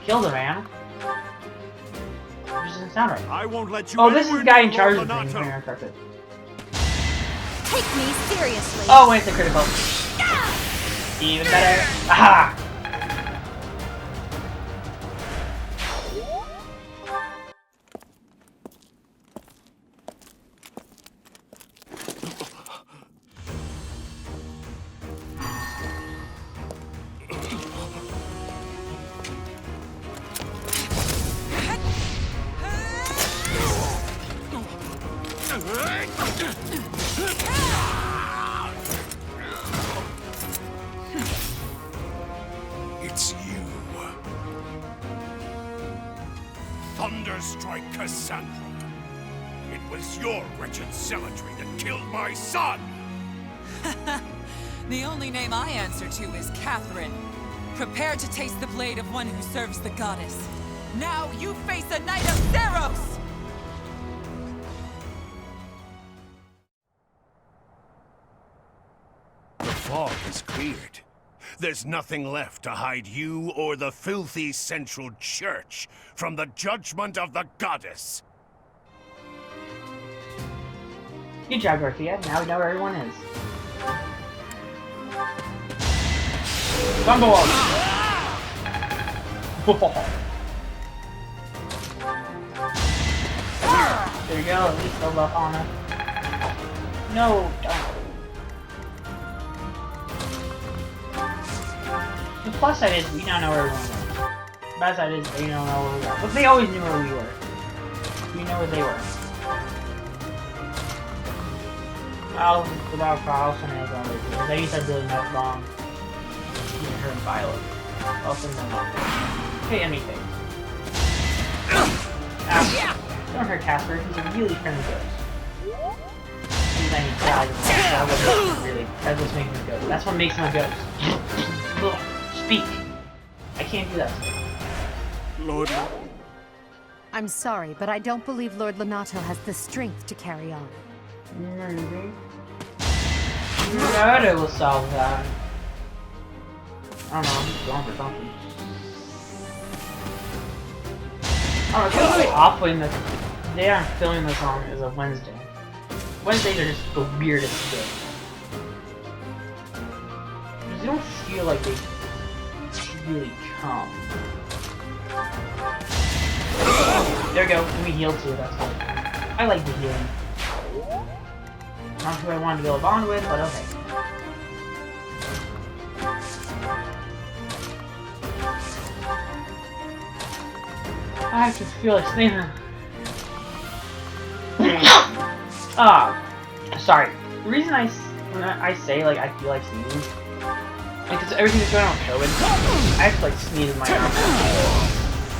killed a man. It just doesn't sound right. I won't let you. Oh, this is the guy in charge of things. Take me seriously. Oh, wait, it's a critical. Even better. Aha! It's you. Thunderstrike Cassandra. It was your wretched zealotry that killed my son! The only name I answer to is Catherine. Prepare to taste the blade of one who serves the goddess. Now you face a knight of Theros! The fog is cleared. There's nothing left to hide you or the filthy Central Church from the judgment of the goddess. Good job, Garcia. Now we know where everyone is. Thunderwall! There you go, at least they'll love Anna. No, don't. The plus side is we now know where everyone is. The bad side is they don't know where we are. But they always knew where we were. We know where they were. I'll without I'll send it on later. Because I used that really much long. Even her and Violet. I'll send them on. Okay, anything. Don't hurt Casper, he's a really friendly ghost. He's I need died really. That's what's making him a ghost. That's what makes him a ghost. Speak. I can't do that. Lord, I'm sorry, but I don't believe Lord Lonato has the strength to carry on. Maybe. Maybe will solve that. I don't know, I'm just going for something. I don't know, it feels really off putting this. The day I'm filming this on is a Wednesday. Wednesdays are just the weirdest day. Because they don't feel like they really come. There we go, let me heal too, that's good. I like the healing. Not who I wanted to build a bond with, but okay. I just feel like sneezing. Sorry. The reason when I say like I feel like sneezing, because everything that's going on with COVID, I have to like sneeze in my arm.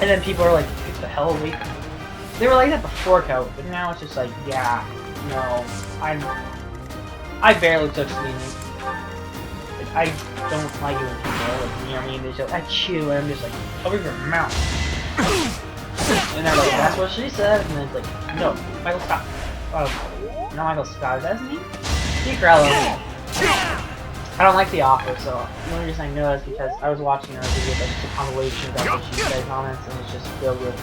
And then people are like, "Get the hell away!" They were like that before COVID, but now it's just like, yeah, no, I barely took sneezing. Like, I don't like it when people are like near me and they just achoo, and I'm just like, cover your mouth. And they're like, that's what she said, and then it's like, no, Michael, stop. No, Michael, Scott, is that his name? Secret Element. I don't like The Offer, so the only reason I know is because I was watching her video that's just a compilation of what she said comments, and it's just filled with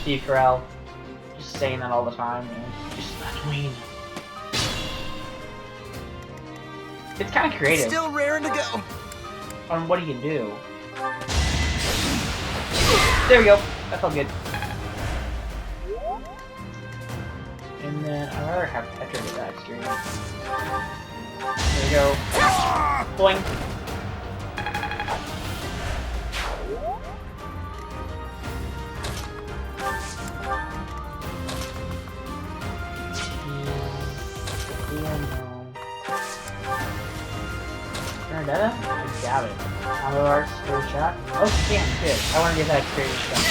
Steve Carell just saying that all the time, and it's just annoying. It's kind of creative. Still raring to go. On what he can do. There we go. That felt good. And then I'd rather have Petra get that experience. There we go. Boing. Bernadetta? Got it. Combo arts, first shot. Oh, she can, good. I want to get that experience shot.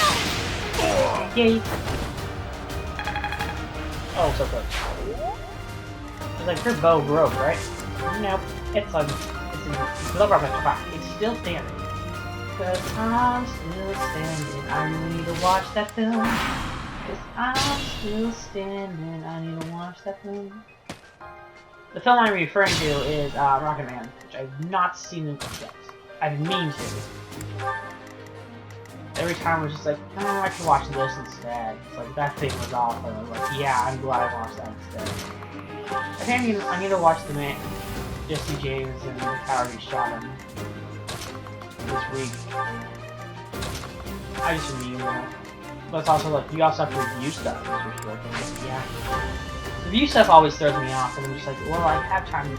Yay! Oh, so close. It's like her bow broke, right? Nope. It's still standing. Cause I'm still standing. I need to watch that film. Cause I'm still standing. I need to watch that film. The film I'm referring to is Rocket Man, which I've not seen yet. I've mean to. Every time I was just like, oh, I should watch this instead. It's like, that thing was awful. I was like, yeah, I'm glad I watched that instead. I think I need to watch the man, Jesse James and how he shot him this week. I just mean that. But it's also like, you also have to review stuff. Yeah. Review stuff always throws me off, and I'm just like, well, I have time.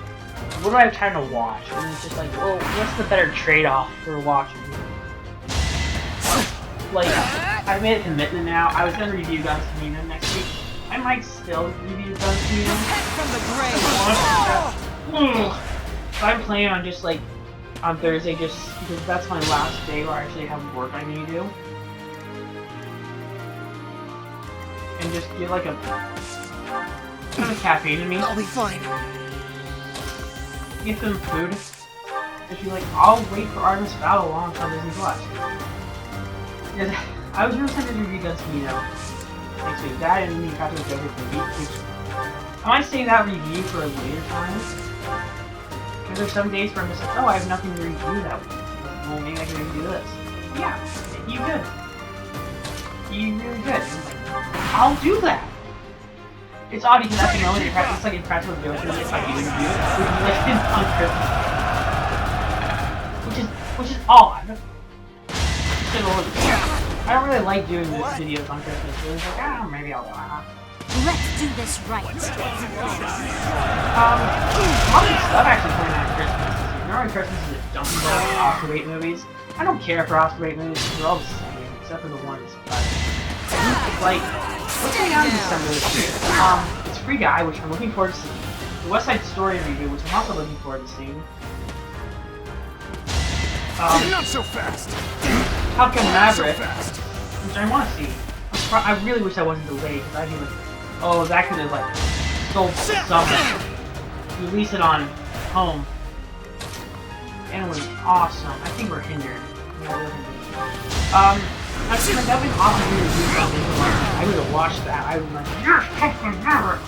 What do I have time to watch? And it's just like, well, what's the better trade-off for watching? Like, I've made a commitment now. I was gonna review Guns Camino next week. I might still review Guns Camino. So I'm planning on just like on Thursday, just because that's my last day where I actually have work I need to do, and just get like a kind of caffeine in me. I'll be fine. Get them food. Just be like, I'll wait for Artemis Fowl on Disney Plus. Because I was really tempted to review Guns Camino next week. That and then got to the Joker movie. I might save that review for a later time. Because there's some days where I'm just like, oh, I have nothing to review that week. Well, maybe I can review this. Yeah, you could. You really could. I'll do that. It's odd because that's the only it's like Impractical Joker, it's like you review it, listed on Christmas. Which is odd. I don't really like doing this videos on Christmas, so it's like, maybe I'll do it. Let's do this right. A lot of stuff actually coming out of Christmas. Normally Christmas is a dumping ground for Oscar-bait movies. I don't care for Oscar-bait movies because they're all the same, except for the ones. It's like, what's going on in December this year? It's Free Guy, which I'm looking forward to seeing. The West Side Story review, which I'm also looking forward to seeing. Not so fast! Top Gun Maverick, which I want to see. I really wish that wasn't delayed, because I'd be like, oh, that could have, like, sold something. Release it on home. And it was awesome. I think we're hindered. Yeah, we're hindered. I feel like that would be awesome to do something. I would have watched that. I would be like, yes, fucking never.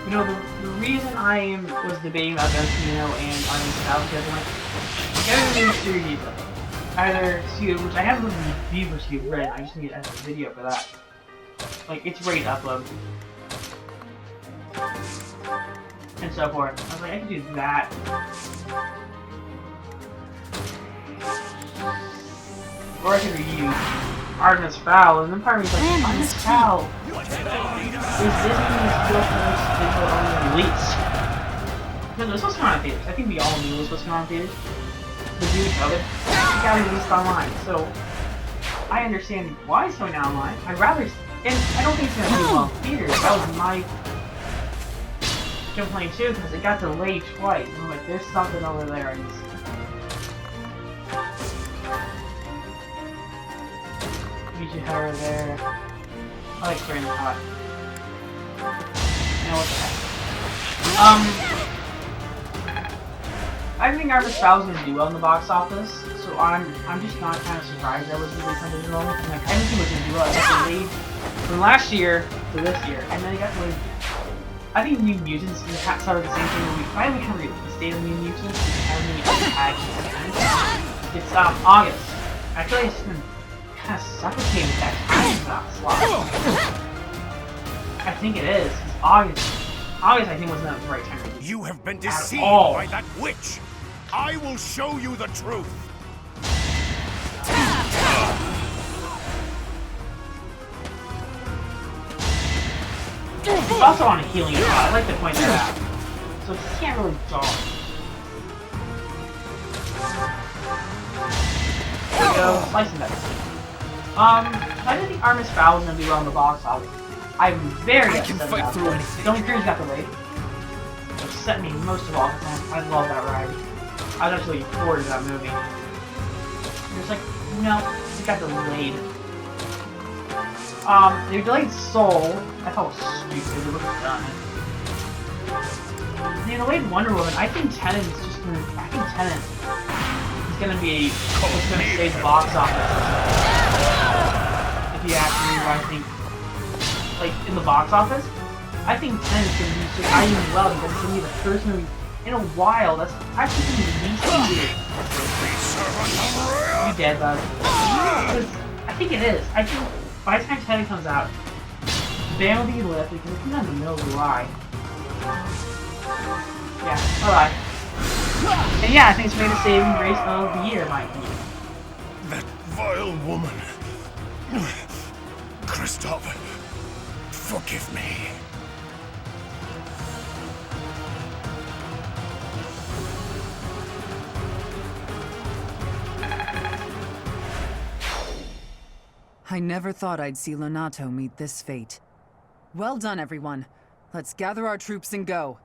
You know, the reason I was debating about Destino and Army Styles the other one, I gotta do a series of it. Either see, which I haven't reviewed which you've read, I just need to edit a video for that. Like, it's ready to upload. And so forth. I was like, I can do that. Or I could review Artemis Fowl, and then part of me's like, Artemis Fowl is Disney's still first digital only release. No, this was coming on theaters. I think we all knew this was coming on theaters. The dude of it. It got released online, so I understand why it's going online. I'd rather, and I don't think it's gonna do well in theaters. That was my complaint too, because it got delayed twice. I'm like, there's something over there. And you should head over there. I like Brandon Hot. You know what the heck? I think Artemis Fowl is going to do well in the box office, so I'm just not kind of surprised that was going to be something wrong. Like, I didn't think it was going to do well. It got delayed from last year to this year, and then it got delayed again. I think New Mutants started the same thing when we finally kind of the state of New Mutants. It's August. I feel like it's been kind of suffocating with that time slot. I think it is. August, I think, was not the right time. You have been deceived by that witch. I will show you the truth. He's also on a healing spot. I like to point that out. So he can't really dodge. There we go. Slice and dice. I didn't think Artemis Fowl was going to do well in the box office. I'm very upset about this. Don't Cruise got delayed. It upset me most of all because I love that ride. I was actually forward to that movie. It was like, no, it got delayed. They delayed Soul. I thought it was stupid. It would have done it. They delayed Wonder Woman. I think Tenet is just gonna. I think Tenet is gonna be what's gonna save the box office. If you ask me, what I think, like in the box office, I think Tenet is gonna be surprisingly well because it's gonna be the first movie in a while that's actually gonna be released in theaters. You dead, bud? I think it is. I think. By the time Tenet comes out, ban will be lifted because it comes out in the middle of July. Yeah, alright. And yeah, I think it's made a saving grace of the year, might be. That vile woman. Christoph, forgive me. I never thought I'd see Lonato meet this fate. Well done, everyone. Let's gather our troops and go.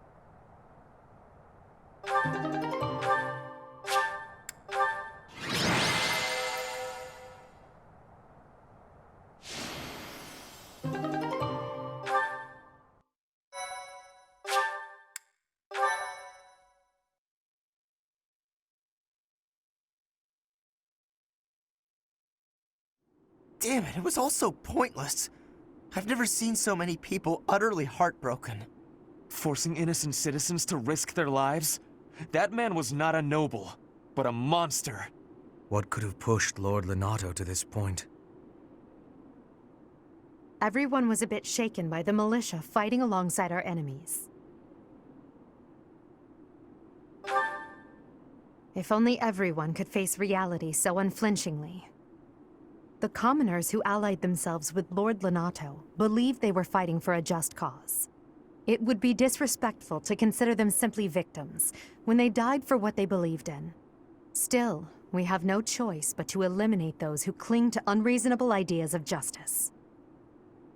Damn it, it was all so pointless. I've never seen so many people utterly heartbroken. Forcing innocent citizens to risk their lives? That man was not a noble, but a monster. What could have pushed Lord Lonato to this point? Everyone was a bit shaken by the militia fighting alongside our enemies. If only everyone could face reality so unflinchingly. The commoners who allied themselves with Lord Lonato believed they were fighting for a just cause. It would be disrespectful to consider them simply victims when they died for what they believed in. Still, we have no choice but to eliminate those who cling to unreasonable ideas of justice.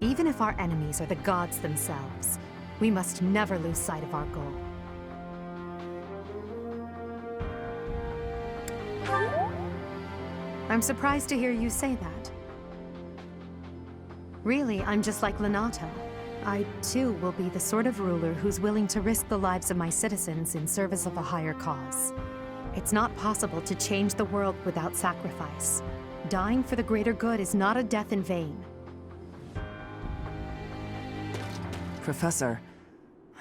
Even if our enemies are the gods themselves, we must never lose sight of our goal. I'm surprised to hear you say that. Really, I'm just like Lonato. I, too, will be the sort of ruler who's willing to risk the lives of my citizens in service of a higher cause. It's not possible to change the world without sacrifice. Dying for the greater good is not a death in vain. Professor,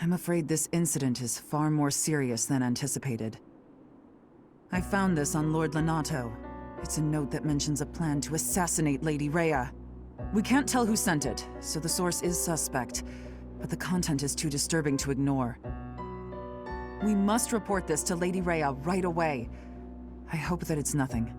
I'm afraid this incident is far more serious than anticipated. I found this on Lord Lenato. It's a note that mentions a plan to assassinate Lady Rhea. We can't tell who sent it, so the source is suspect, but the content is too disturbing to ignore. We must report this to Lady Rhea right away. I hope that it's nothing.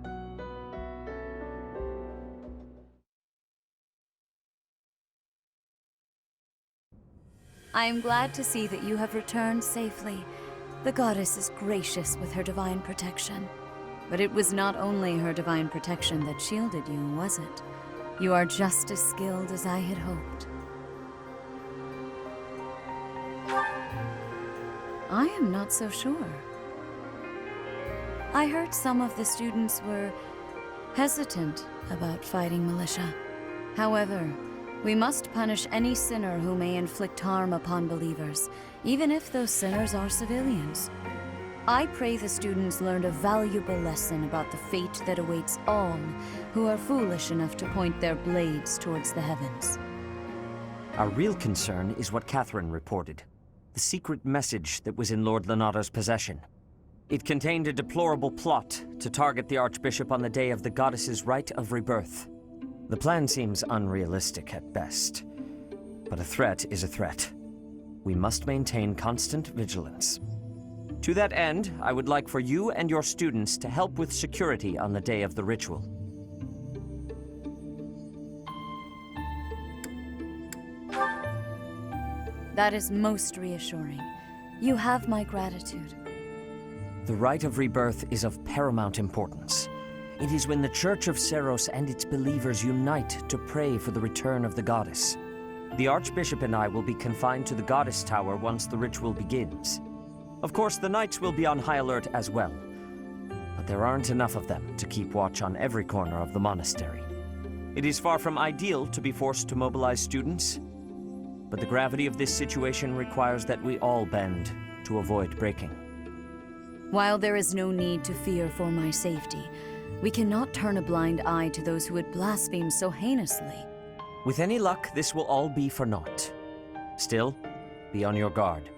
I am glad to see that you have returned safely. The goddess is gracious with her divine protection. But it was not only her divine protection that shielded you, was it? You are just as skilled as I had hoped. I am not so sure. I heard some of the students were hesitant about fighting militia. However, we must punish any sinner who may inflict harm upon believers, even if those sinners are civilians. I pray the students learned a valuable lesson about the fate that awaits all who are foolish enough to point their blades towards the heavens. Our real concern is what Catherine reported. The secret message that was in Lord Lenato's possession. It contained a deplorable plot to target the Archbishop on the day of the goddess's rite of rebirth. The plan seems unrealistic at best, but a threat is a threat. We must maintain constant vigilance. To that end, I would like for you and your students to help with security on the day of the ritual. That is most reassuring. You have my gratitude. The rite of rebirth is of paramount importance. It is when the Church of Seros and its believers unite to pray for the return of the goddess. The Archbishop and I will be confined to the Goddess Tower once the ritual begins. Of course, the knights will be on high alert as well, but there aren't enough of them to keep watch on every corner of the monastery. It is far from ideal to be forced to mobilize students, but the gravity of this situation requires that we all bend to avoid breaking. While there is no need to fear for my safety, we cannot turn a blind eye to those who would blaspheme so heinously. With any luck, this will all be for naught. Still, be on your guard.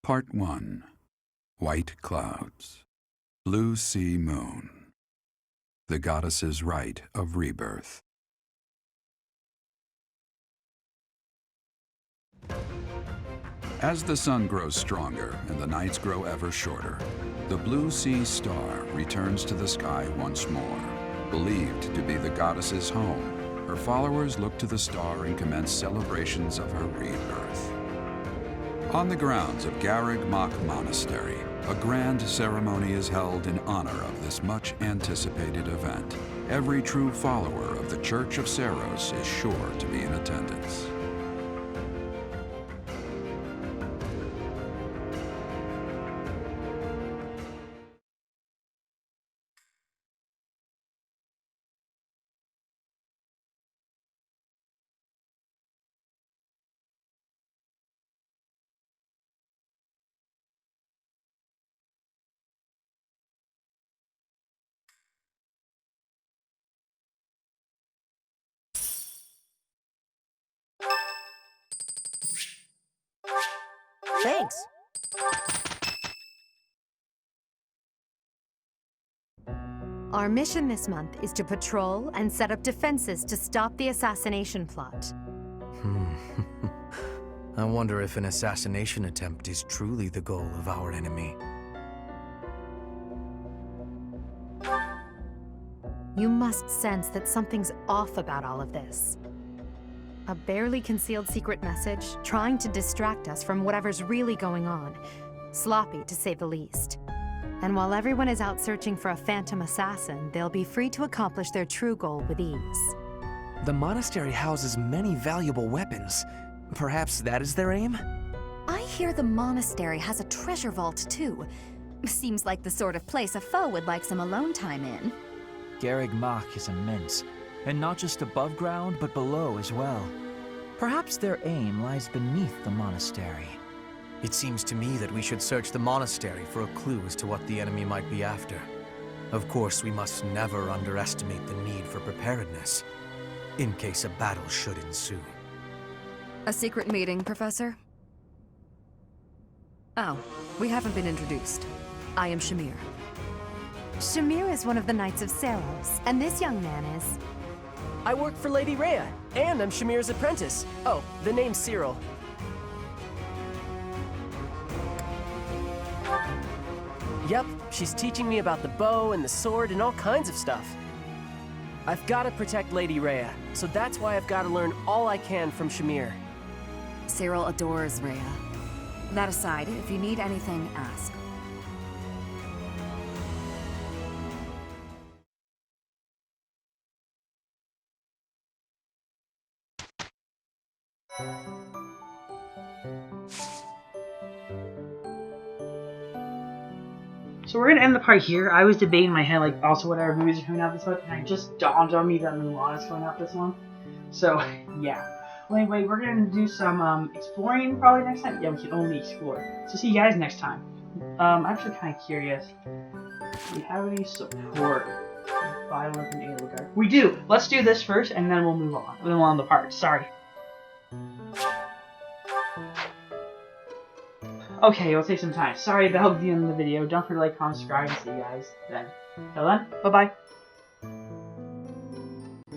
Part 1. White Clouds. Blue Sea Moon. The Goddess's Rite of Rebirth. As the sun grows stronger and the nights grow ever shorter, the Blue Sea Star returns to the sky once more. Believed to be the goddess's home, her followers look to the star and commence celebrations of her rebirth. On the grounds of Garreg Mach Monastery, a grand ceremony is held in honor of this much-anticipated event. Every true follower of the Church of Seros is sure to be in attendance. Thanks. Our mission this month is to patrol and set up defenses to stop the assassination plot. I wonder if an assassination attempt is truly the goal of our enemy. You must sense that something's off about all of this. A barely concealed secret message trying to distract us from whatever's really going on. Sloppy, to say the least. And while everyone is out searching for a phantom assassin, they'll be free to accomplish their true goal with ease. The monastery houses many valuable weapons. Perhaps that is their aim? I hear the monastery has a treasure vault too. Seems like the sort of place a foe would like some alone time in. Garreg Mach is immense, and not just above ground, but below as well. Perhaps their aim lies beneath the monastery. It seems to me that we should search the monastery for a clue as to what the enemy might be after. Of course, we must never underestimate the need for preparedness, in case a battle should ensue. A secret meeting, Professor? Oh, we haven't been introduced. I am Shamir. Shamir is one of the Knights of Saros, and this young man is... I work for Lady Rhea, and I'm Shamir's apprentice. Oh, the name's Cyril. Yep, she's teaching me about the bow and the sword and all kinds of stuff. I've got to protect Lady Rhea, so that's why I've got to learn all I can from Shamir. Cyril adores Rhea. That aside, if you need anything, ask. So we're gonna end the part here. I was debating in my head, like, also what other movies are coming out this month, and it just dawned on me that Mulan is coming out this month. So, yeah. Well, anyway, we're gonna do some exploring probably next time. Yeah, we can only explore. So see you guys next time. I'm actually kind of curious. Do we have any support? Violence and Edelgard. We do! Let's do this first, and then we'll move on. And then we'll on the part. Sorry. Okay, it'll take some time. Sorry about the end of the video. Don't forget to like, comment, subscribe, and see you guys then. Till then, bye-bye.